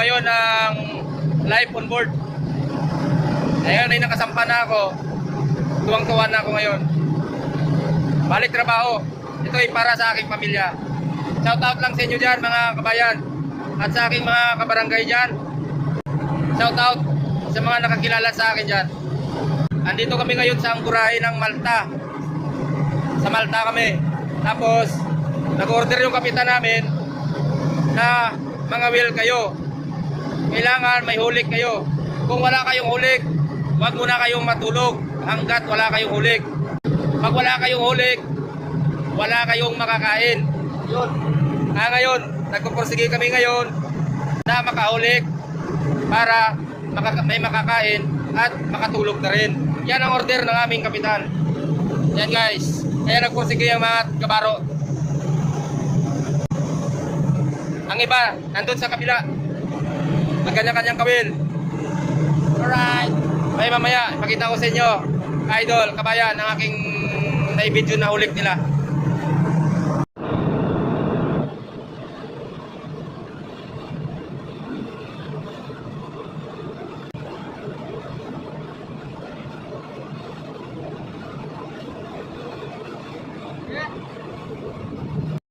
ngayon ng live on board. Ayun, ay nakasampa na ako. Tuwang-tuwa na ako ngayon. Balik trabaho. Ito ay para sa aking pamilya. Shout out lang sa inyo dyan mga kabayan. At sa aking mga kabarangay dyan. Shout out sa mga nakakilala sa akin dyan. Andito kami ngayon sa Anggurahe ng Malta. Sa Malta kami. Tapos, nag-order yung kapitan namin na mga wheel kayo. Kailangan may hulik kayo. Kung wala kayong hulik, huwag muna kayong matulog hanggat wala kayong hulik. Pag wala kayong hulik, wala kayong makakain. Yun. Ngayon, nagpupursige kami ngayon na makahulik para may makakain at makatulog na rin. Yan ang order ng aming kapitan. Yan guys. Kaya nagpursige ang mga kabaro. Ang iba, nandun sa kabila. Ang kanya-kanyang kawil. Alright. Ay mamaya, ipakita ko sa inyo, idol, kabayan, ang aking na-video na hulik nila.